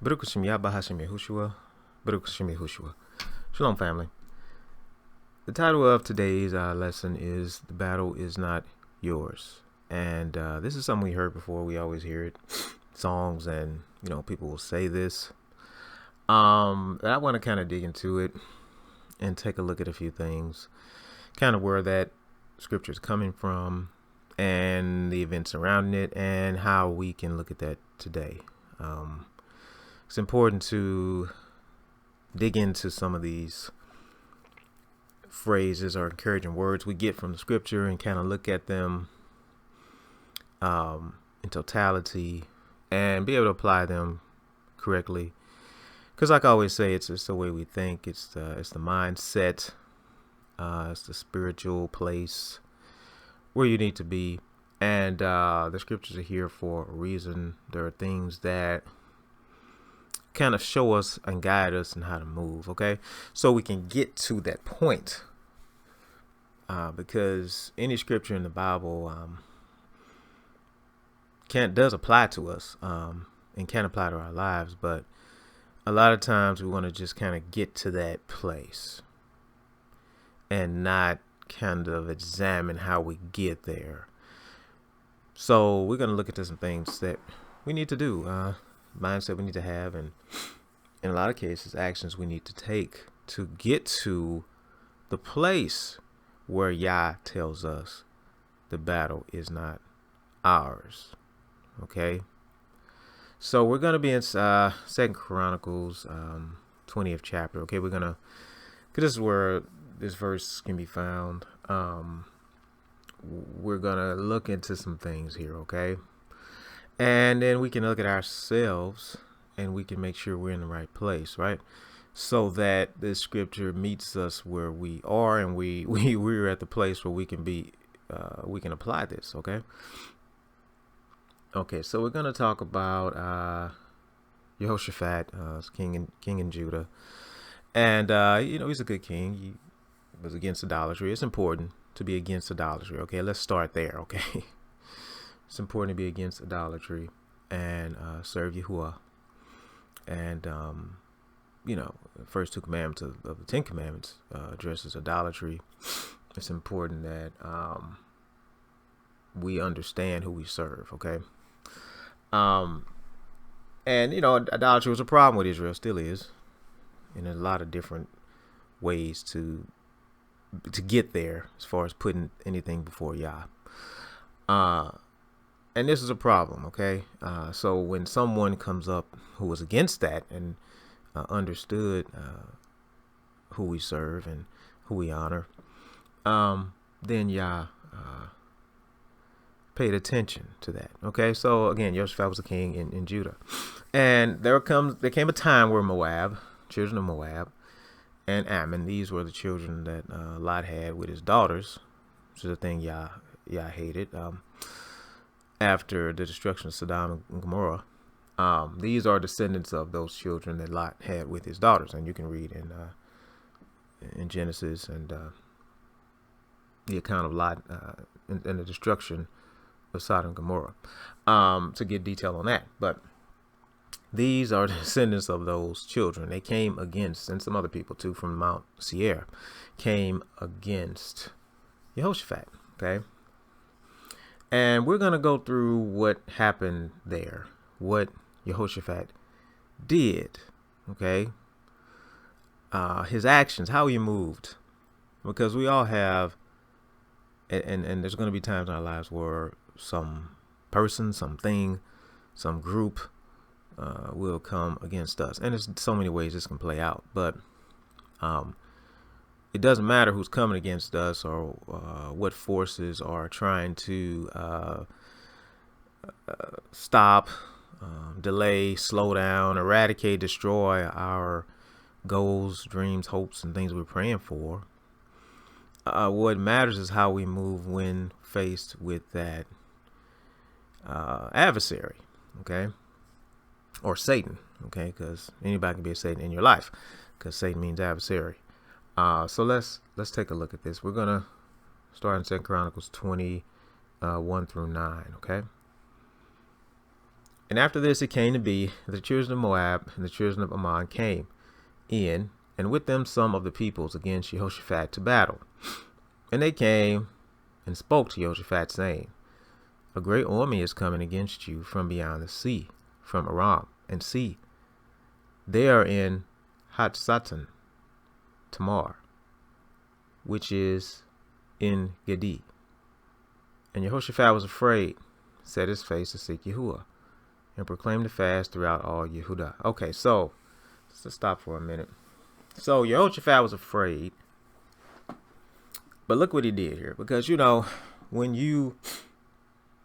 Baruch Hashem Yahweh Hashem Yahushua. Baruch Hashem Yahushua. Shalom, family. The title of today's lesson is "The Battle Is Not Yours," and this is something we heard before. We always hear it, songs, and people will say this. I want to kind of dig into it and take a look at a few things, kind of where that scripture is coming from, and the events surrounding it, and how we can look at that today. It's important to dig into some of these phrases or encouraging words we get from the scripture and kind of look at them in totality and be able to apply them correctly. Because like I always say, it's the way we think. It's the mindset. It's the spiritual place where you need to be. And the scriptures are here for a reason. There are things that kind of show us and guide us in how to move, okay? So we can get to that point. Because any scripture in the Bible does apply to us and can apply to our lives, but a lot of times we want to just kind of get to that place and not kind of examine how we get there. So we're going to look at some things that we need to do, mindset we need to have, and in a lot of cases, actions we need to take to get to the place where Yah tells us the battle is not ours. Okay? So we're going to be in 2 Chronicles, 20th chapter. Okay, we're going to, because this is where this verse can be found. We're going to look into some things here, okay? And then we can look at ourselves and we can make sure we're in the right place, right? So that this scripture meets us where we are, and we're at the place where we can be, we can apply this, okay? Okay, so we're going to talk about Jehoshaphat, king in Judah. And, he's a good king. He was against idolatry. It's important to be against idolatry, okay? Let's start there, okay? It's important to be against idolatry and serve Yahuwah. And, the first two commandments of the 10 commandments addresses idolatry. It's important that we understand who we serve, okay? And, idolatry was a problem with Israel, still is. And there's a lot of different ways to get there as far as putting anything before Yah. And this is a problem, okay? So when someone comes up who was against that and understood who we serve and who we honor, then Yah paid attention to that, okay? So again, Jehoshaphat was a king in Judah. And there came a time where Moab, children of Moab, and Ammon, these were the children that Lot had with his daughters, which is the thing Yah hated. After the destruction of Sodom and Gomorrah, these are descendants of those children that Lot had with his daughters, and you can read in Genesis and the account of Lot and the destruction of Sodom and Gomorrah to get detail on that. But these are descendants of those children. They came against, and some other people too from Mount Seir, came against Jehoshaphat. Okay. And we're going to go through what happened there, what Jehoshaphat did, okay? His actions, how he moved. Because we all have, and there's going to be times in our lives where some person, something, some group will come against us. And there's so many ways this can play out. But it doesn't matter who's coming against us or what forces are trying to stop, delay, slow down, eradicate, destroy our goals, dreams, hopes, and things we're praying for. What matters is how we move when faced with that adversary, okay? Or Satan, okay? Because anybody can be a Satan in your life, because Satan means adversary. So let's take a look at this. We're gonna start in 2 Chronicles 20, 1 through 9. Okay. And after this it came to be that the children of Moab and the children of Ammon came in, and with them some of the peoples against Jehoshaphat to battle. And they came and spoke to Jehoshaphat, saying, a great army is coming against you from beyond the sea, from Aram. And see, they are in Hatzatan Tamar, which is in Gedi. And Jehoshaphat was afraid, set his face to seek Yahuwah, and proclaimed a fast throughout all Yehudah. Okay, so let's stop for a minute. So Jehoshaphat was afraid, but look what he did here. Because, when you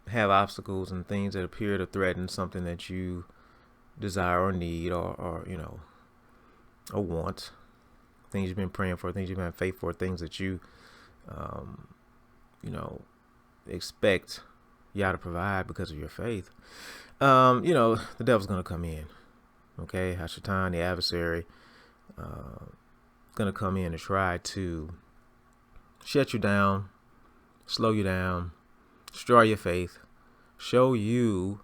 have obstacles and things that appear to threaten something that you desire or need or want, things you've been praying for, things you've been faithful for, things that you expect Yah to provide because of your faith, the devil's going to come in. Okay, Hashatan, the adversary, going to come in and try to shut you down, slow you down, destroy your faith, show you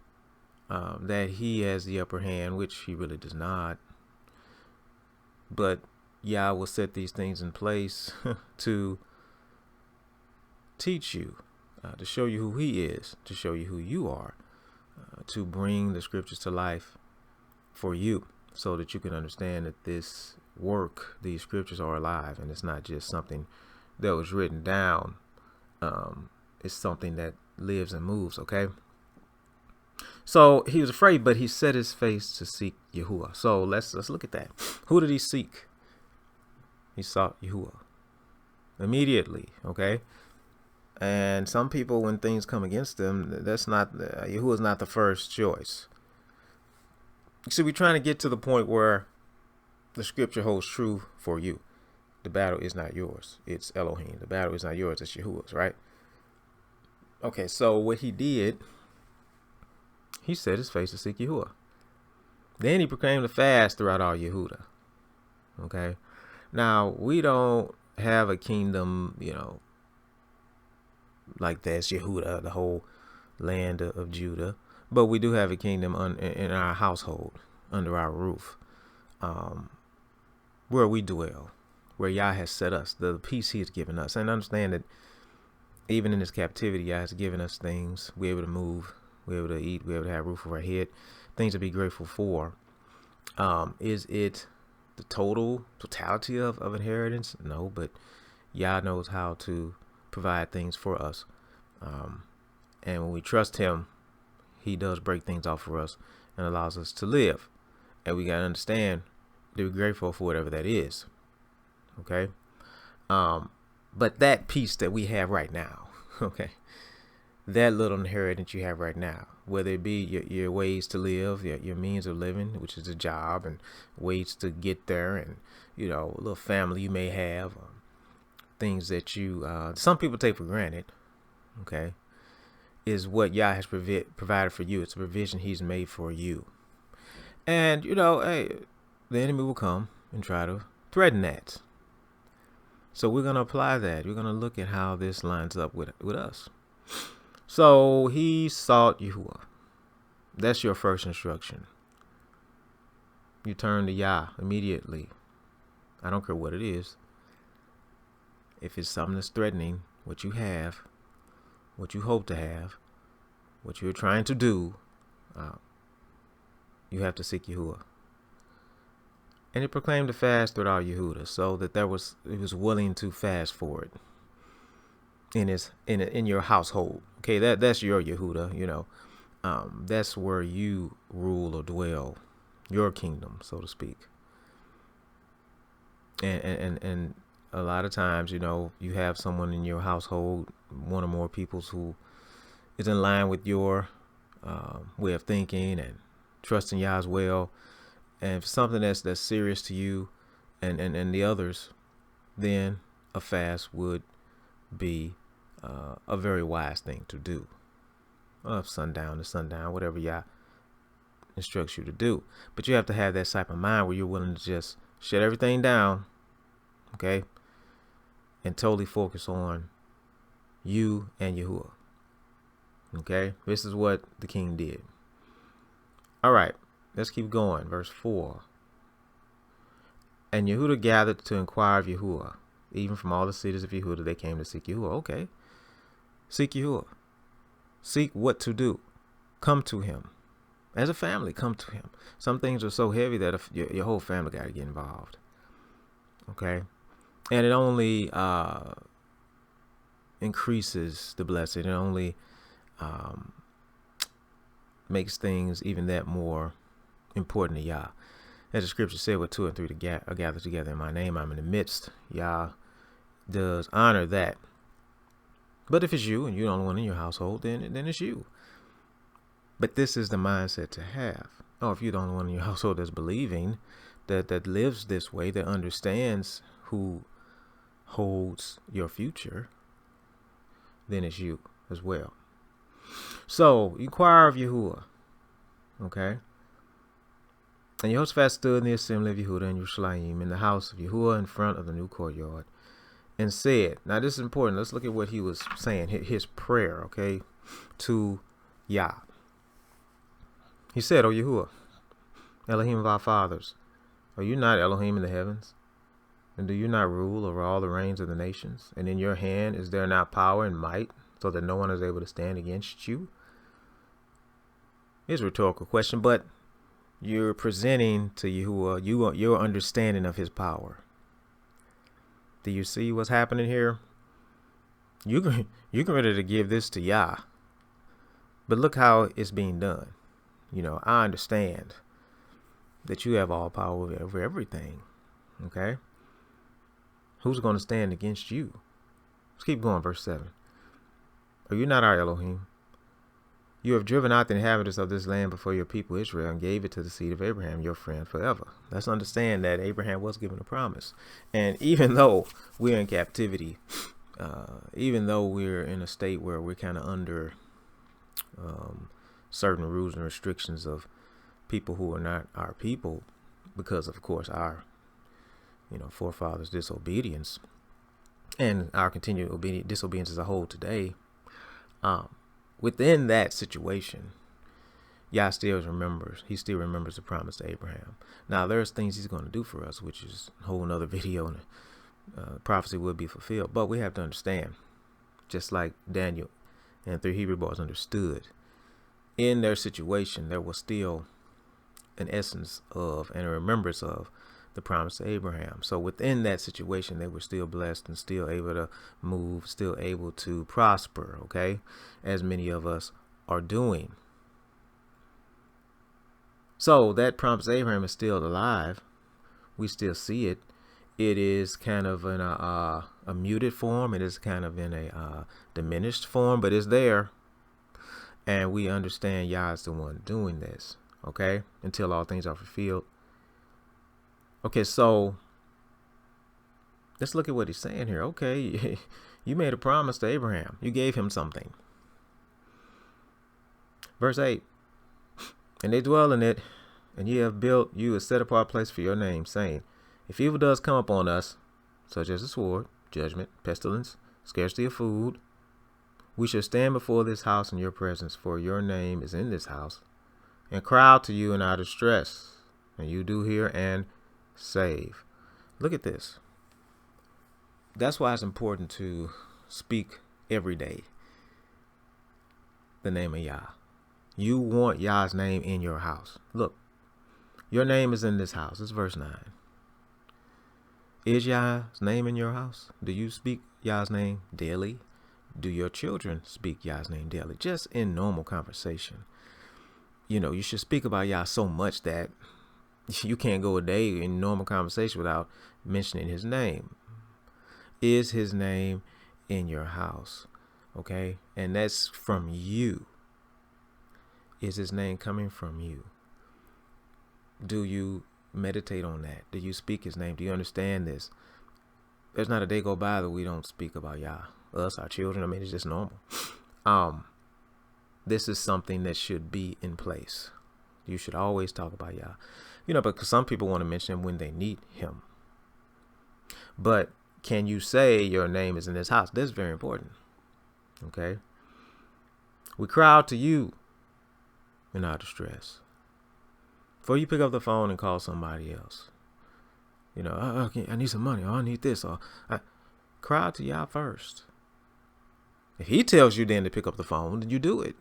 that he has the upper hand, which he really does not. But Yah will set these things in place to teach you, to show you who he is, to show you who you are, to bring the scriptures to life for you, so that you can understand that this work, these scriptures are alive, and it's not just something that was written down. It's something that lives and moves. Okay. So he was afraid, but he set his face to seek Yahuwah. So let's look at that. Who did he seek? He sought Yahuwah immediately. Okay. And some people, when things come against them, Yahuwah is not the first choice. So we're trying to get to the point where the scripture holds true for you. The battle is not yours. It's Elohim. The battle is not yours. It's Yahuwah's, right? Okay, so what he did, he set his face to seek Yahuwah. Then he proclaimed a fast throughout all Yehudah. Okay? Now, we don't have a kingdom, like that's Yehudah, the whole land of Judah. But we do have a kingdom in our household, under our roof, where we dwell, where Yah has set us, the peace he has given us. And understand that even in this captivity, Yah has given us things. We're able to move, we're able to eat, we're able to have a roof over our head, things to be grateful for. Is it the totality of inheritance? No, but Yah knows how to provide things for us. And when we trust him, he does break things off for us and allows us to live. And we got to understand to be grateful for whatever that is. Okay. But that peace that we have right now, okay, that little inheritance you have right now, whether it be your ways to live, your means of living, which is a job, and ways to get there, and, a little family you may have, things that you, some people take for granted, okay, is what Yah has provided for you. It's a provision he's made for you. And, hey, the enemy will come and try to threaten that. So we're going to apply that. We're going to look at how this lines up with us. So he sought Yahuwah. That's your first instruction. You turn to Yah immediately. I don't care what it is. If it's something that's threatening what you have, what you hope to have, what you're trying to do, you have to seek Yahuwah. And it proclaimed a fast throughout Yehudah, so that it was willing to fast for it in your household. Okay, that's your Yehudah, that's where you rule or dwell, your kingdom, so to speak. And a lot of times, you have someone in your household, one or more people who is in line with your way of thinking and trusting Yah as well. And if something that's serious to you and the others, then a fast would be a very wise thing to do. Of sundown to sundown, whatever Yah instructs you to do. But you have to have that type of mind where you're willing to just shut everything down, okay, and totally focus on you and Yahuwah. Okay, this is what the king did. All right, let's keep going. Verse 4. And Yehuda gathered to inquire of Yahuwah. Even from all the cities of Yehuda, they came to seek Yahuwah. Okay. Seek Yahuwah. Seek what to do. Come to him. As a family, come to him. Some things are so heavy that your whole family got to get involved. Okay. And it only increases the blessing. It only makes things even that more important to Yah. As the scripture said, where 2 or 3 are gathered together in my name, I'm in the midst. Yah does honor that. But if it's you and you're the only one in your household, then it's you. But this is the mindset to have. Oh, if you're the only one in your household that's believing, that lives this way, that understands who holds your future, then it's you as well. So, inquire of Yahuwah. Okay? And Yehoshaphat stood in the assembly of Yehuda and Yerushalayim in the house of Yahuwah in front of the new courtyard and said, now this is important. Let's look at what he was saying, his prayer, okay, to Yah. He said, O Yahuwah, Elohim of our fathers, are you not Elohim in the heavens? And do you not rule over all the reigns of the nations? And in your hand is there not power and might, so that no one is able to stand against you? It's a rhetorical question, but you're presenting to Yahuwah your understanding of his power. Do you see what's happening here? You're ready to give this to Yah. But look how it's being done. You know, I understand that you have all power over everything. Okay? Who's going to stand against you? Let's keep going, verse 7. Are you not our Elohim? You have driven out the inhabitants of this land before your people Israel and gave it to the seed of Abraham, your friend, forever. Let's understand that Abraham was given a promise. And even though we're in captivity, even though we're in a state where we're kind of under certain rules and restrictions of people who are not our people, because of course our forefathers' disobedience and our continued disobedience as a whole today, within that situation, Yah still remembers. He still remembers the promise to Abraham. Now, there's things he's going to do for us, which is a whole nother video, and prophecy will be fulfilled. But we have to understand, just like Daniel and 3 Hebrew boys understood, in their situation, there was still an essence of and a remembrance of the promise to Abraham. So within that situation, they were still blessed and still able to move, still able to prosper, okay, as many of us are doing. So that promise to Abraham is still alive. We still see it. It is kind of in a muted form. It is kind of in a diminished form, but it's there. And we understand Yah is the one doing this, okay, until all things are fulfilled. Okay, so let's look at what he's saying here. Okay, you made a promise to Abraham. You gave him something. Verse 8, and they dwell in it, and ye have built you a set apart place for your name, saying, if evil does come upon us, such as the sword, judgment, pestilence, scarcity of food, we shall stand before this house in your presence, for your name is in this house, and cry out to you in our distress, and you do hear and save. Look at this. That's why it's important to speak every day the name of Yah. You want Yah's name in your house. Look, your name is in this house. It's verse 9. Is Yah's name in your house? Do you speak Yah's name daily? Do your children speak Yah's name daily? Just in normal conversation. You should speak about Yah so much that you can't go a day in normal conversation without mentioning his name. Is his name in your house? Okay? And that's from you. Is his name coming from you? Do you meditate on that? Do you speak his name? Do you understand this? There's not a day go by that we don't speak about Yah. Us, our children. I mean, it's just normal. This is something that should be in place. You should always talk about Yah. Because some people want to mention him when they need him. But can you say your name is in this house? That's very important. Okay? We cry out to you in our distress. Before you pick up the phone and call somebody else, you know, I need some money, or I need this, or cry out to Yah first. If he tells you then to pick up the phone, then you do it.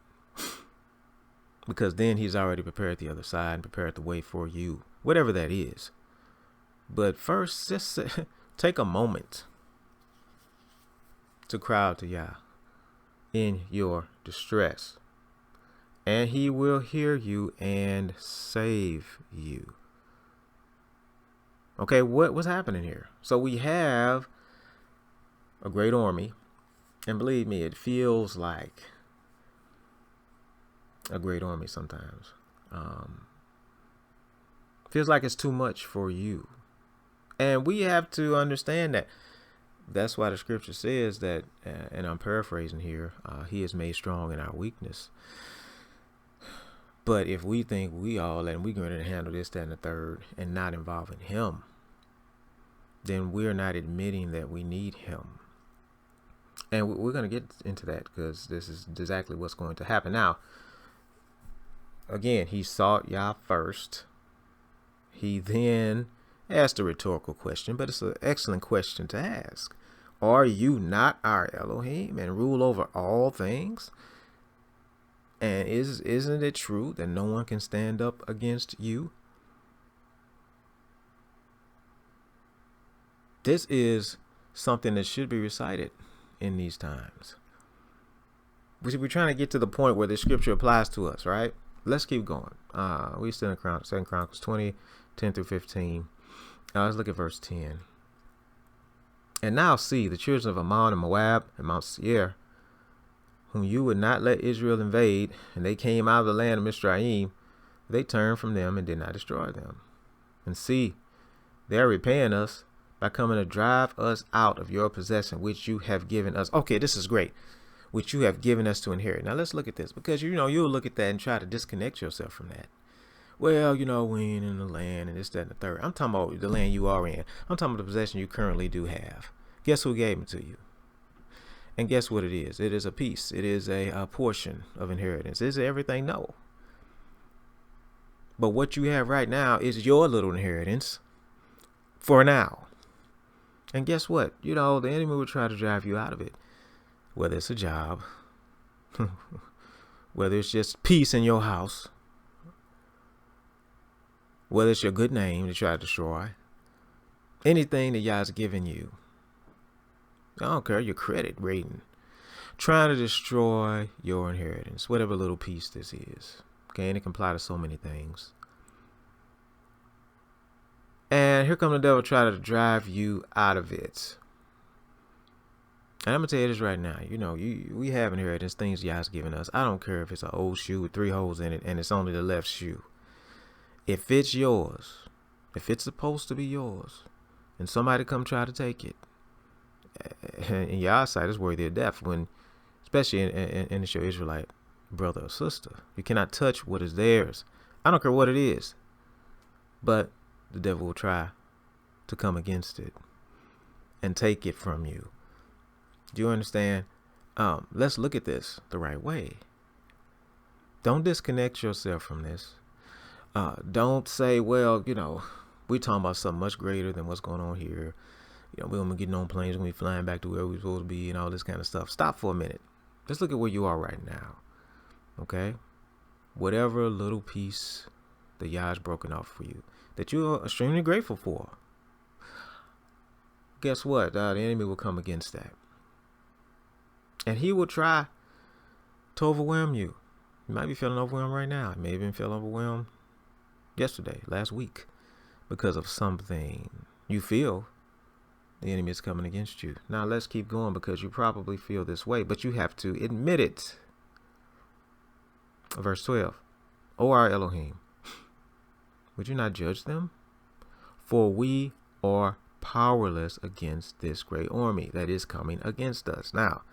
Because then he's already prepared the other side and prepared the way for you, whatever that is. But first, just take a moment to cry out to Yah in your distress. And he will hear you and save you. Okay, what's happening here? So we have a great army. And believe me, it feels like a great army sometimes. Feels like it's too much for you. And we have to understand that. That's why the scripture says that, and I'm paraphrasing here, he is made strong in our weakness. But if we think we're going to handle this, that, and the third, and not involving him, then we're not admitting that we need him. And we're going to get into that because this is exactly what's going to happen. Now, again, he sought Yah first. He then asked a rhetorical question, but it's an excellent question to ask. Are you not our Elohim and rule over all things? And isn't it true that no one can stand up against you? This is something that should be recited in these times. We're trying to get to the point where the scripture applies to us, right? Let's keep going. We still in 2 Chronicles 20, 10 through 15. Let's look at verse 10. And now see, the children of Ammon and Moab and Mount Seir, whom you would not let Israel invade, and they came out of the land of Mizraim, they turned from them and did not destroy them. And see, they are repaying us by coming to drive us out of your possession, which you have given us. Okay, this is great. Which you have given us to inherit. Now let's look at this, because you'll look at that and try to disconnect yourself from that. Well, we ain't in the land and this, that, and the third. I'm talking about the land you are in. I'm talking about the possession you currently do have. Guess who gave it to you? And guess what it is? It is a piece. It is a portion of inheritance. Is it everything? No. But what you have right now is your little inheritance for now. And guess what? The enemy will try to drive you out of it. Whether it's a job, whether it's just peace in your house, whether it's your good name to try to destroy, anything that Yah's given you. I don't care, your credit rating. Trying to destroy your inheritance, whatever little piece this is. Okay, and it can apply to so many things. And here comes the devil trying to drive you out of it. And I'm going to tell you this right now. We have inheritance, things Yah's given us. I don't care if it's an old shoe with 3 holes in it and it's only the left shoe. If it's yours, if it's supposed to be yours, and somebody come try to take it, in Yah's sight, it's worthy of death. Especially in it's your Israelite brother or sister. You cannot touch what is theirs. I don't care what it is. But the devil will try to come against it and take it from you. Do you understand? Let's look at this the right way. Don't disconnect yourself from this. Don't say, well, we're talking about something much greater than what's going on here. We're going to be getting on planes, we're going to be flying back to where we're supposed to be and all this kind of stuff. Stop for a minute. Let's look at where you are right now. Okay? Whatever little piece that Yah's broken off for you, that you're extremely grateful for. Guess what? The enemy will come against that. And he will try to overwhelm you. You might be feeling overwhelmed right now. You may have been feeling overwhelmed yesterday, last week, because of something you feel the enemy is coming against you. Now let's keep going, because you probably feel this way, but you have to admit it. Verse 12. O our Elohim, would you not judge them? For we are powerless against this great army that is coming against us. Now,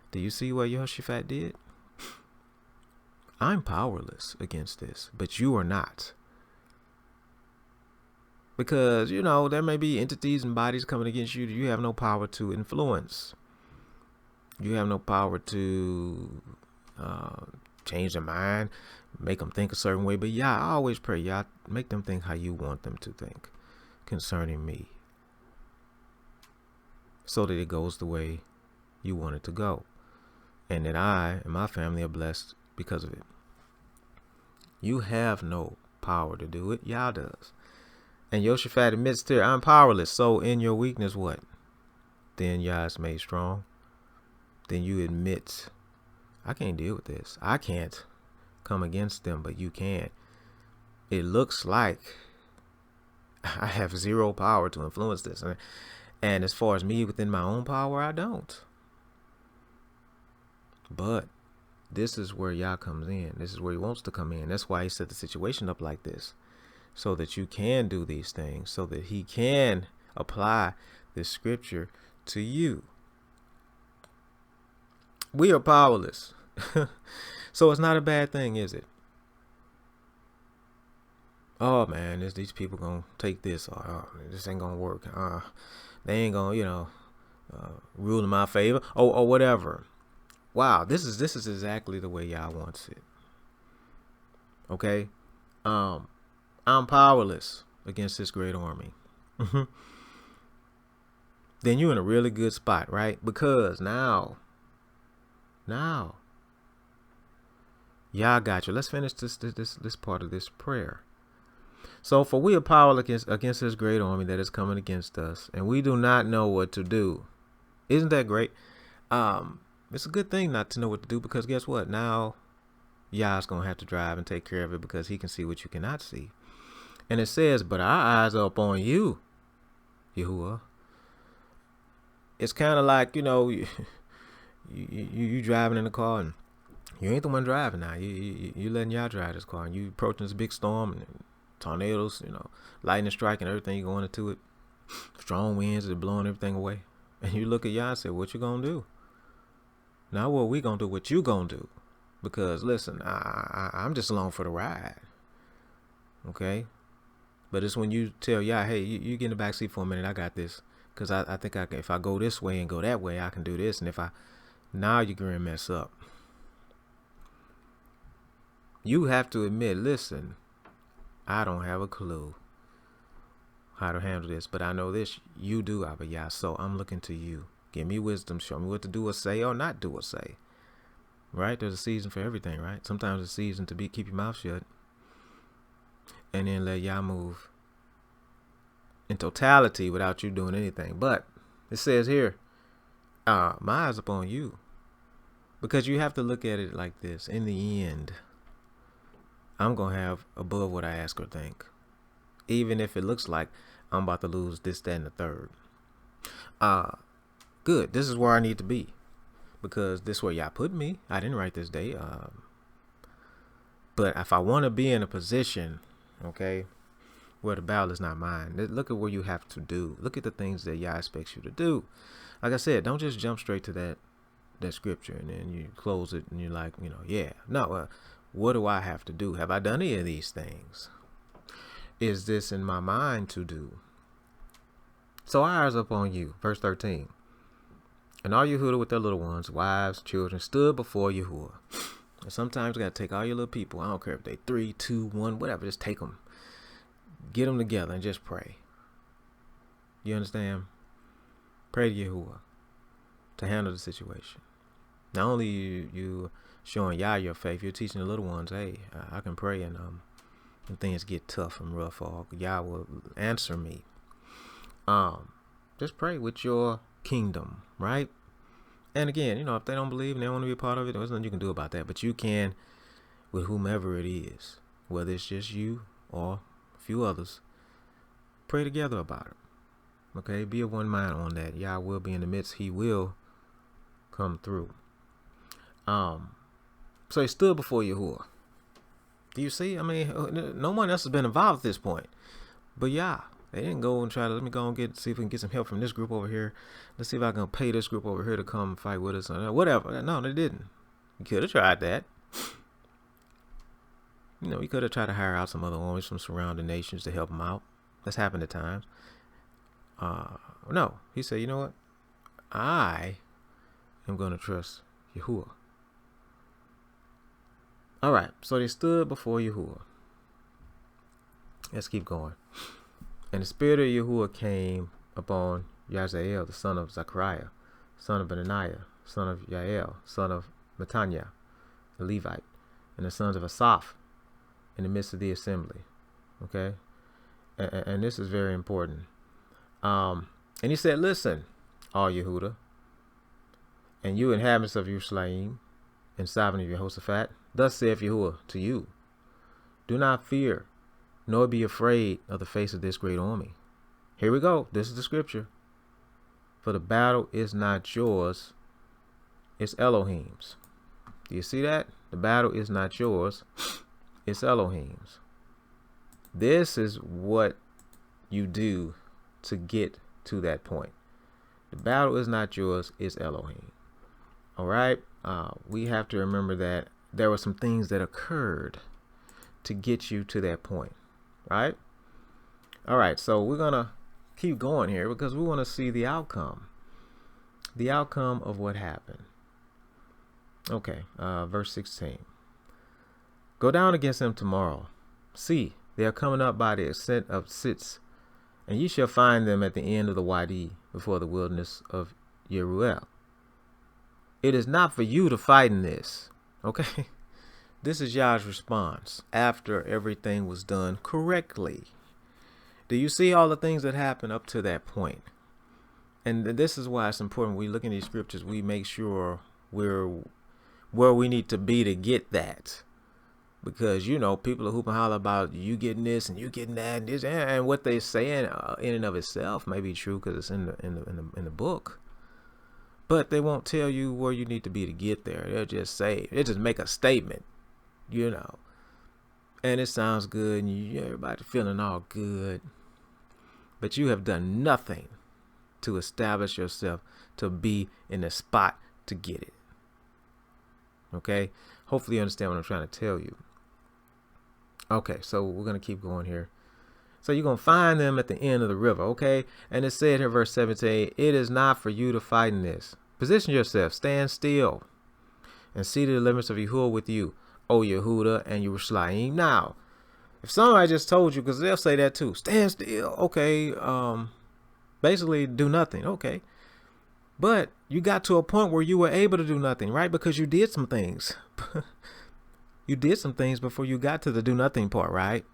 do you see what Yehoshaphat did? I'm powerless against this, but you are not. Because, there may be entities and bodies coming against you that you have no power to influence. You have no power to change their mind, make them think a certain way. But Yah, I always pray, Yah, make them think how you want them to think concerning me, so that it goes the way you want it to go, and that I and my family are blessed because of it. You have no power to do it. Yah does. And Yoshaphat admits there, I'm powerless. So in your weakness, what? Then Yah is made strong. Then you admit, I can't deal with this. I can't come against them, but you can. It looks like I have zero power to influence this. And as far as me within my own power, I don't. But this is where Yah comes in. This is where he wants to come in. That's why he set the situation up like this, so that you can do these things, so that he can apply this scripture to you. We are powerless. So it's not a bad thing, is it? Oh man, these people gonna take this, or this ain't gonna work. They ain't gonna, rule in my favor, or whatever. Wow, this is exactly the way Yah wants it. Okay, I'm powerless against this great army. Then you're in a really good spot, right? Because now, Yah got you. Let's finish this part of this prayer. So, for we are powerless against this great army that is coming against us, and we do not know what to do. Isn't that great? It's a good thing not to know what to do, because guess what? Now, Yah's going to have to drive and take care of it, because he can see what you cannot see. And it says, but our eyes are upon you, Yahuwah. It's kind of like, you driving in the car, and you ain't the one driving now. You letting Yah drive this car, and you approaching this big storm, and tornadoes, lightning striking, everything going into it. Strong winds are blowing everything away. And you look at Yah and say, what you going to do? Now what we going to do, what you going to do? Because listen, I'm just along for the ride. Okay? But it's when you tell Yah, hey, you get in the back seat for a minute, I got this. Because I think I can, if I go this way and go that way, I can do this. And now you're going to mess up. You have to admit, listen, I don't have a clue how to handle this, but I know this, you do, Abba Yah. So I'm looking to you. Give me wisdom. Show me what to do or say, or not do or say. Right? There's a season for everything, right? Sometimes a season to keep your mouth shut, and then let Yah move in totality without you doing anything. But it says here, my eyes upon you, because you have to look at it like this. In the end, I'm going to have above what I ask or think, even if it looks like I'm about to lose this, that, and the third. Good. This is where I need to be, because this is where Yah put me. I didn't write this day. But if I want to be in a position, okay, where the battle is not mine, look at what you have to do. Look at the things that Yah expects you to do. Like I said, don't just jump straight to that scripture and then you close it and you're like, yeah. No, what do I have to do? Have I done any of these things? Is this in my mind to do? So our eyes upon you. Verse 13. And all Yehuda with their little ones, wives, children, stood before Yahuwah. And sometimes you got to take all your little people. I don't care if they 3, 2, 1, whatever. Just take them. Get them together and just pray. You understand? Pray to Yahuwah to handle the situation. Not only you showing Yah your faith, you're teaching the little ones, hey, I can pray, and when things get tough and rough, or Yah will answer me. Just pray with your kingdom, right? And again, if they don't believe and they don't want to be a part of it, there's nothing you can do about that. But you can with whomever it is, whether it's just you or a few others. Pray together about it. Okay, be of one mind on that. Yah will be in the midst. He will come through. So he stood before Yahuwah. Do you see? I mean, no one else has been involved at this point, but Yah. They didn't go and try to, let me go and see if we can get some help from this group over here. Let's see if I can pay this group over here to come fight with us or whatever. No, they didn't. You could have tried that. You could have tried to hire out some other armies from surrounding nations to help them out. That's happened at times. No, he said, you know what? I am going to trust Yahuwah. All right. So they stood before Yahuwah. Let's keep going. And the spirit of Yahuwah came upon Yazael, the son of Zechariah, son of Benaniah, son of Yael, son of Mattaniah, the Levite, and the sons of Asaph in the midst of the assembly. Okay? And this is very important. And he said, listen, all Yehuda, and you inhabitants of Jerusalem, and sovereign of Jehoshaphat, thus saith Yahuwah to you, do not fear, nor be afraid of the face of this great army. Here we go. This is the scripture. For the battle is not yours, it's Elohim's. Do you see that? The battle is not yours, it's Elohim's. This is what you do to get to that point. The battle is not yours, it's Elohim. All right? We have to remember that there were some things that occurred to get you to that point. Right? All right, so we're going to keep going here because we want to see the outcome. The outcome of what happened. Okay, verse 16. Go down against them tomorrow. See, they are coming up by the ascent of Sitz, and ye shall find them at the end of the Wadi before the wilderness of Yeruel. It is not for you to fight in this. Okay? This is Yah's response after everything was done correctly. Do you see all the things that happened up to that point? And this is why it's important. When we look in these scriptures, we make sure we're where we need to be to get that. Because, you know, people are hooping and holler about you getting this and you getting that and this, and what they're saying in and of itself may be true because it's in the book. But they won't tell you where you need to be to get there. They'll just make a statement, you know, and it sounds good and everybody feeling all good. But you have done nothing to establish yourself to be in the spot to get it. Okay? Hopefully you understand what I'm trying to tell you. Okay, so we're going to keep going here. So you're going to find them at the end of the river, okay? And it said here, verse 17, it is not for you to fight in this. Position yourself, stand still, and see the deliverance of Yahuwah with you, O Yehuda and Jerusalem. Now, if somebody just told you, because they'll say that too, stand still, okay, basically do nothing, okay. But you got to a point where you were able to do nothing, right? Because you did some things. You did some things before you got to the do nothing part, right?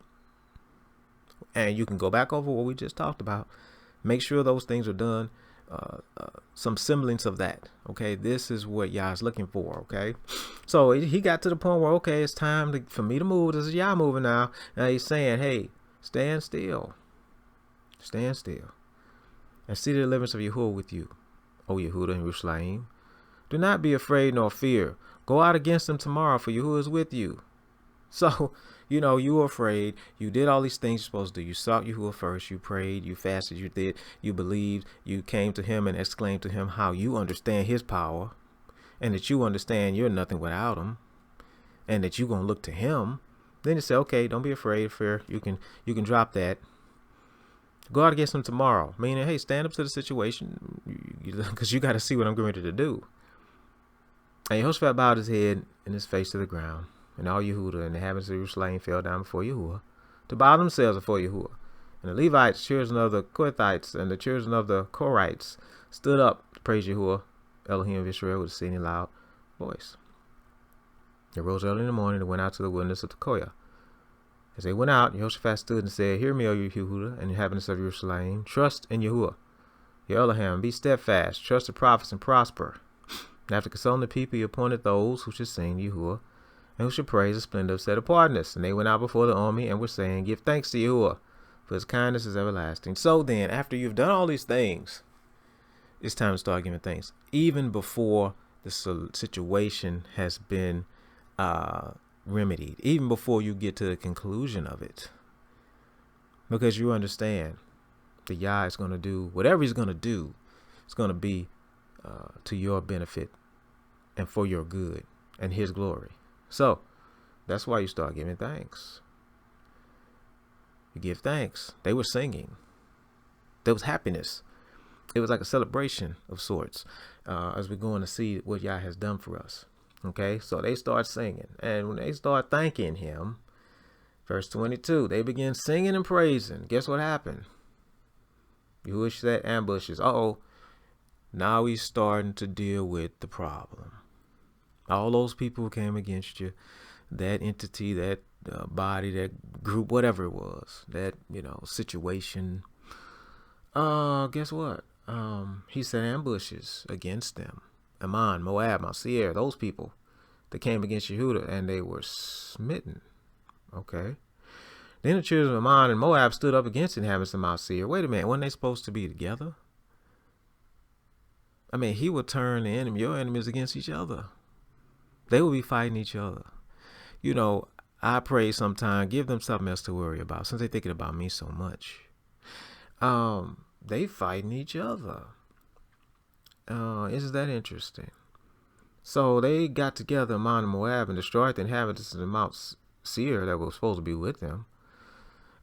And you can go back over what we just talked about. Make sure those things are done. Some semblance of that. Okay, this is what Yah's looking for. Okay, so he got to the point where, okay, it's time for me to move. This is Yah moving now. Now he's saying, hey, stand still. Stand still. And see the deliverance of Yahuwah with you, O Yehuda and Jerusalem. Do not be afraid nor fear. Go out against them tomorrow, for Yahuwah is with you. So, you know, you were afraid. You did all these things you're supposed to do. You sought Yahuwah first. You prayed. You fasted. You believed. You came to him and exclaimed to him how you understand his power and that you understand you're nothing without him and that you're going to look to him. Then you say, okay, don't be afraid, fear. You can drop that. Go out against him tomorrow. Meaning, hey, stand up to the situation because you got to see what I'm going to do. And Yehoshaphat bowed his head and his face to the ground. And all Yehuda and the inhabitants of Jerusalem fell down before Yahuwah to bow themselves before Yahuwah. And the Levites, children of the Kohathites, and the children of the Korites stood up to praise Yahuwah, Elohim of Israel, with a exceeding loud voice. They rose early in the morning and went out to the wilderness of Tekoa. As they went out, Yehoshaphat stood and said, hear me, O Yehuda, and inhabitants of Jerusalem. Trust in Yahuwah, your Elohim. Be steadfast. Trust the prophets and prosper. And after consulting the people, he appointed those who should sing Yahuwah, and who should praise the splendor of set apartness. And they went out before the army and were saying, give thanks to Yahuwah, for his kindness is everlasting. So then, after you've done all these things, it's time to start giving thanks. Even before the situation has been remedied. Even before you get to the conclusion of it. Because you understand that Yah is going to do, whatever he's going to do, it's going to be to your benefit and for your good and his glory. So that's why you start giving thanks. You give thanks. They were singing. There was happiness. It was like a celebration of sorts as we're going to see what Yah has done for us. Okay, so they start singing. And when they start thanking him, verse 22, they begin singing and praising. Guess what happened? Yahushua set ambushes. Now he's starting to deal with the problem. All those people who came against you, that entity, that body, that group, whatever it was, that, situation. Guess what? He set ambushes against them. Ammon, Moab, Mount Seir, those people that came against Yehuda, and they were smitten. Okay. Then the children of Ammon and Moab stood up against the inhabitants of Mount Seir. Wait a minute, weren't they supposed to be together? I mean, he would turn your enemies against each other. They will be fighting each other. I pray sometimes, give them something else to worry about, since they're thinking about me so much. They fighting each other. Isn't that interesting? So they got together, Ammon and Moab, and destroyed the inhabitants of the Mount Seir that were supposed to be with them.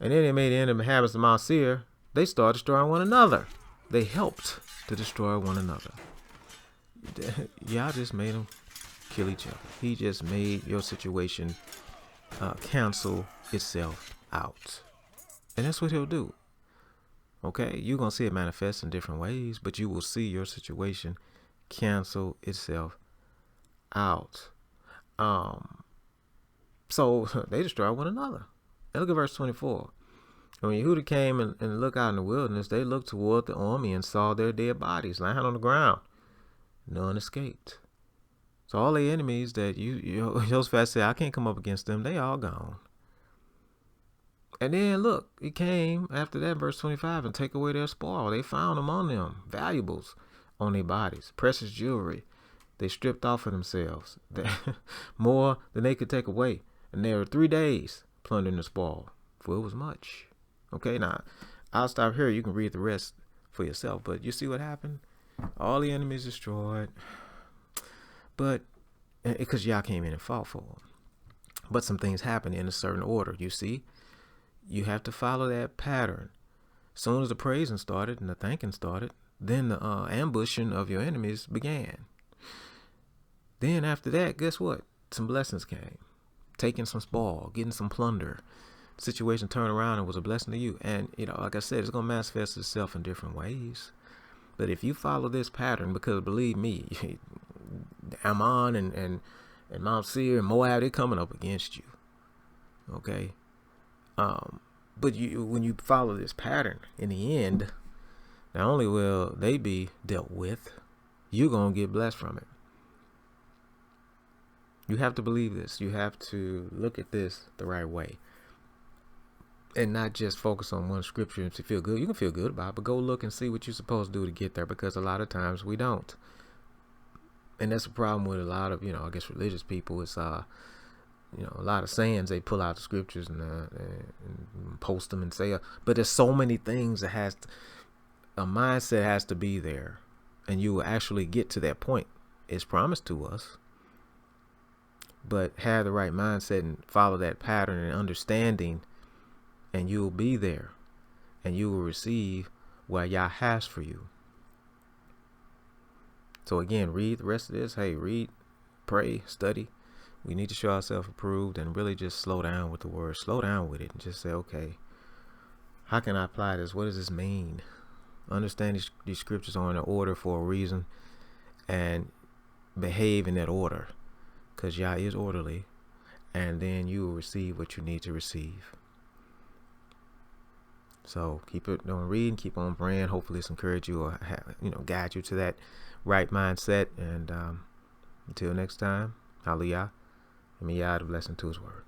And then they made the inhabitants of Mount Seir, they started destroying one another. They helped to destroy one another. Y'all just made them kill each other. He just made your situation cancel itself out. And that's what he'll do. Okay, you're going to see it manifest in different ways, but you will see your situation cancel itself out. So they destroyed one another. And look at verse 24. And when Yehuda came and looked out in the wilderness, they looked toward the army and saw their dead bodies lying on the ground. None escaped. So all the enemies that Jehoshaphat said, I can't come up against them, they all gone. And then look, he came after that, verse 25, and take away their spoil. They found among them valuables on their bodies, precious jewelry. They stripped off of themselves, more than they could take away. And there were 3 days plundering the spoil, for it was much. Okay, now I'll stop here. You can read the rest for yourself. But you see what happened? All the enemies destroyed. But because y'all came in and fought for them. But some things happen in a certain order. You see, you have to follow that pattern. As soon as the praising started and the thanking started, then the ambushing of your enemies began. Then after that, guess what? Some blessings came. Taking some spoil, getting some plunder. The situation turned around and was a blessing to you. And, like I said, it's going to manifest itself in different ways. But if you follow this pattern, because believe me, Ammon and Mount Seir and Moab, they're coming up against you. Okay? But when you follow this pattern, in the end, not only will they be dealt with, you're going to get blessed from it. You have to believe this. You have to look at this the right way. And not just focus on one scripture to feel good. You can feel good about it, but go look and see what you're supposed to do to get there, because a lot of times we don't. And that's a problem with a lot of, I guess religious people. It's, a lot of sayings. They pull out the scriptures and post them and say, but there's so many things that a mindset has to be there. And you will actually get to that point. It's promised to us. But have the right mindset and follow that pattern and understanding, and you will be there, and you will receive what Yah has for you. So again, read the rest of this. Hey, read, pray, study. We need to show ourselves approved and really just slow down with the word. Slow down with it and just say, okay, how can I apply this? What does this mean? Understand these scriptures are in order for a reason, and behave in that order, because Yah is orderly, and then you will receive what you need to receive. So keep it on reading, keep on praying. Hopefully it's encouraged you or guide you to that right mindset. And until next time, hallelujah. And may Yah add a blessing to his word.